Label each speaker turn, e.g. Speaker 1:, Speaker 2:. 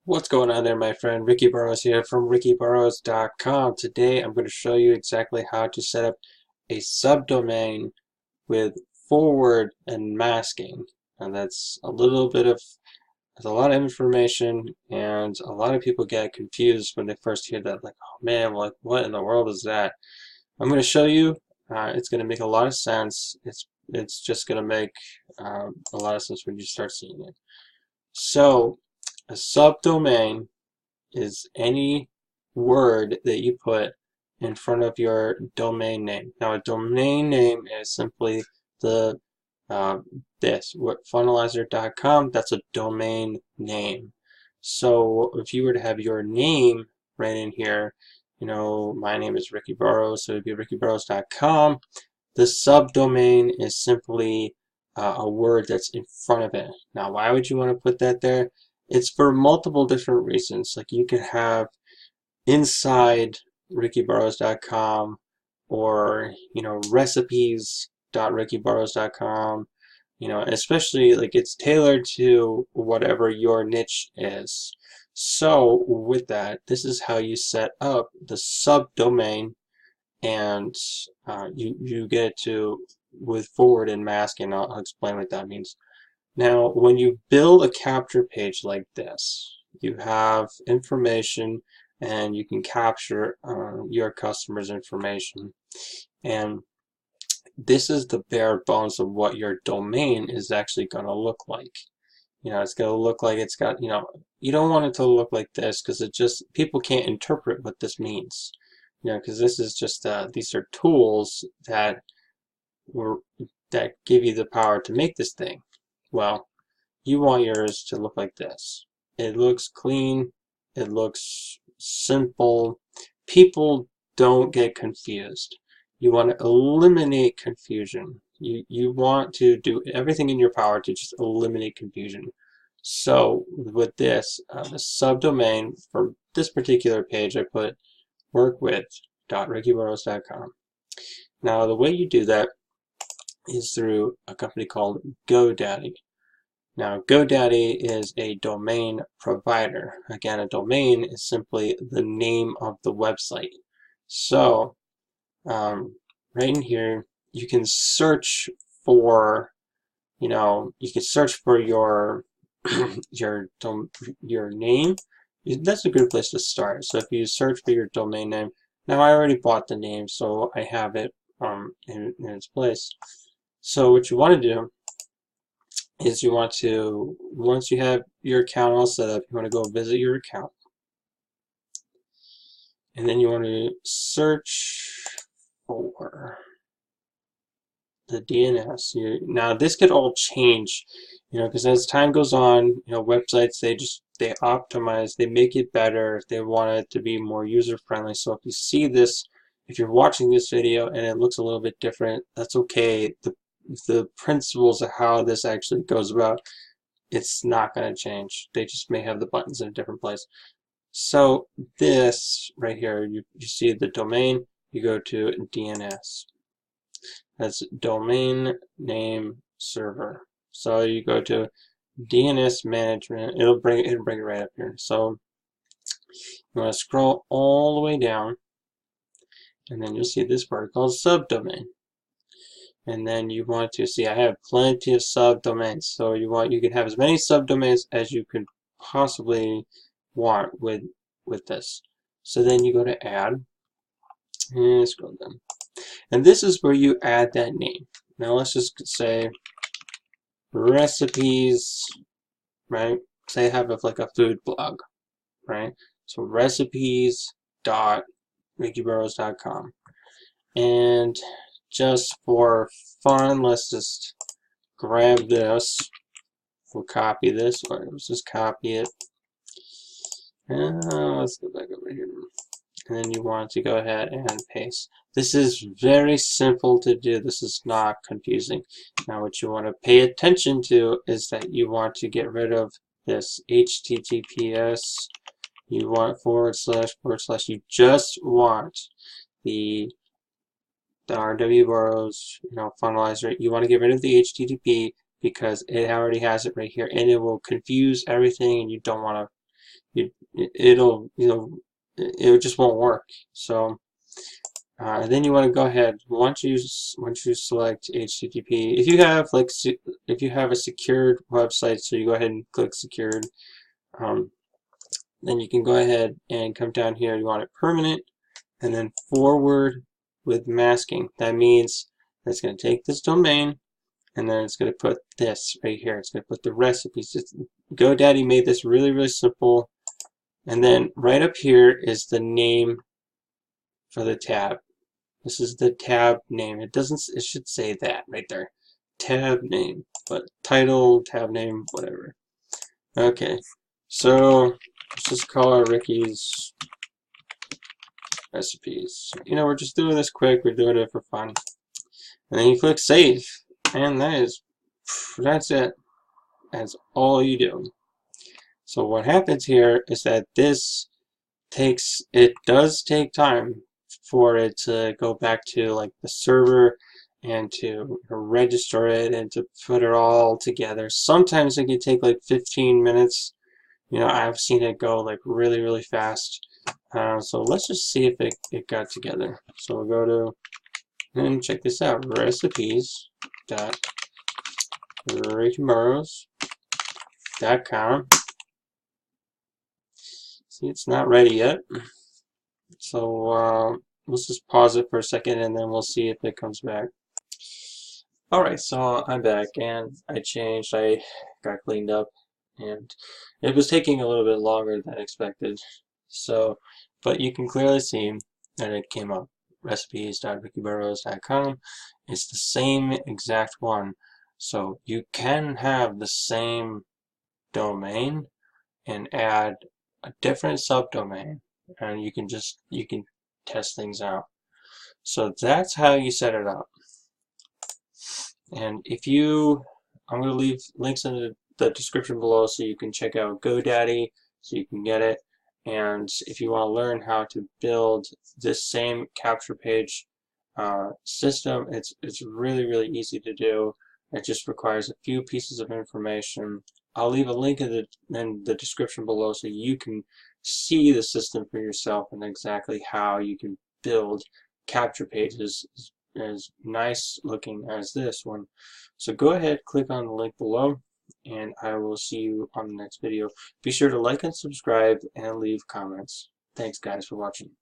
Speaker 1: What's going on there, my friend? Ricky Burrows here from rickyburrows.com. Today I'm going to show you exactly how to set up a subdomain with forward and masking. And that's a lot of information, and a lot of people get confused when they first hear that, like, oh man, like what in the world is that? I'm going to show you. It's going to make a lot of sense. It's just going to make a lot of sense when you start seeing it. So, a subdomain is any word that you put in front of your domain name. Now, a domain name is simply the what funnelizer.com. That's a domain name. So if you were to have your name right in here, my name is Ricky Burrows, so it'd be rickyburrows.com. The subdomain is simply a word that's in front of it. Now, why would you want to put that there? It's for multiple different reasons. Like, you could have inside rickyburrows.com, or recipes.rickyburrows.com. Especially, like, it's tailored to whatever your niche is. So with that, this is how you set up the subdomain, and you get it to with forward and mask, and I'll explain what that means. Now, when you build a capture page like this, you have information and you can capture your customer's information. And this is the bare bones of what your domain is actually going to look like. It's going to look like it's got, you don't want it to look like this, because people can't interpret what this means. Because this is just, these are tools that give you the power to make this thing. Well, you want yours to look like this. It looks clean. It looks simple. People don't get confused. You want to eliminate confusion. You want to do everything in your power to just eliminate confusion. So with this, the subdomain for this particular page, I put workwith.rickyburrows.com. Now, the way you do that is through a company called GoDaddy. Now, GoDaddy is a domain provider. Again, a domain is simply the name of the website. So, right in here, you can search for, you can search for your your name. That's a good place to start. So if you search for your domain name, now I already bought the name, so I have it in its place. So what you want to do is once you have your account all set up, you want to go visit your account. And then you want to search for the DNS. Now, this could all change, because as time goes on, websites, they optimize, they make it better, they want it to be more user-friendly. So if you see this, if you're watching this video and it looks a little bit different, that's okay. The principles of how this actually goes about, it's not going to change. They just may have the buttons in a different place. So this right here, you see the domain, you go to DNS. That's domain name server. So you go to DNS management. It'll bring it right up here. So you want to scroll all the way down, and then you'll see this part called subdomain. And then you want to see, I have plenty of subdomains. So you can have as many subdomains as you could possibly want with this. So then you go to add, and scroll down. And this is where you add that name. Now let's just say recipes, right? Say I have like a food blog, right? So recipes.rickyburrows.com. And just for fun, let's just grab this. We'll copy this, or let's just copy it. Let's go back over here. And then you want to go ahead and paste. This is very simple to do. This is not confusing. Now, what you want to pay attention to is that you want to get rid of this HTTPS. You want // You just want the RW Burrows, funnelizer. You want to get rid of the HTTP because it already has it right here, and it will confuse everything, and you don't want to it'll, it just won't work. So then you want to go ahead once you select HTTP. If you have if you have a secured website, so you go ahead and click secured. Then you can go ahead and come down here. You want it permanent, and then forward with masking. That means it's going to take this domain, and then it's going to put this right here. It's going to put the recipes. GoDaddy made this really, really simple. And then right up here is the name for the tab. This is the tab name. It should say that right there. Tab name, but title, tab name, whatever. Okay, so let's just call it Ricky's recipes. We're just doing this quick. We're doing it for fun. And then you click save, and that's it. That's all you do. So what happens here is that it does take time for it to go back to like the server and to register it and to put it all together. Sometimes it can take like 15 minutes. I've seen it go like really, really fast. So let's just see if it got together. So we'll go to, and check this out, recipes.rickyburrows.com. See, it's not ready yet. So let's just pause it for a second, and then we'll see if it comes back. Alright, so I'm back, and I got cleaned up, and it was taking a little bit longer than expected. So, but you can clearly see that it came up. recipes.rickyburrows.com. It's the same exact one. So you can have the same domain and add a different subdomain, and you can test things out. So that's how you set it up. And I'm going to leave links in the description below so you can check out GoDaddy so you can get it. And if you want to learn how to build this same capture page system, it's really, really easy to do. It just requires a few pieces of information. I'll leave a link in the description below so you can see the system for yourself and exactly how you can build capture pages as nice looking as this one. So go ahead, click on the link below, and I will see you on the next video. Be sure to like and subscribe and leave comments. Thanks guys for watching.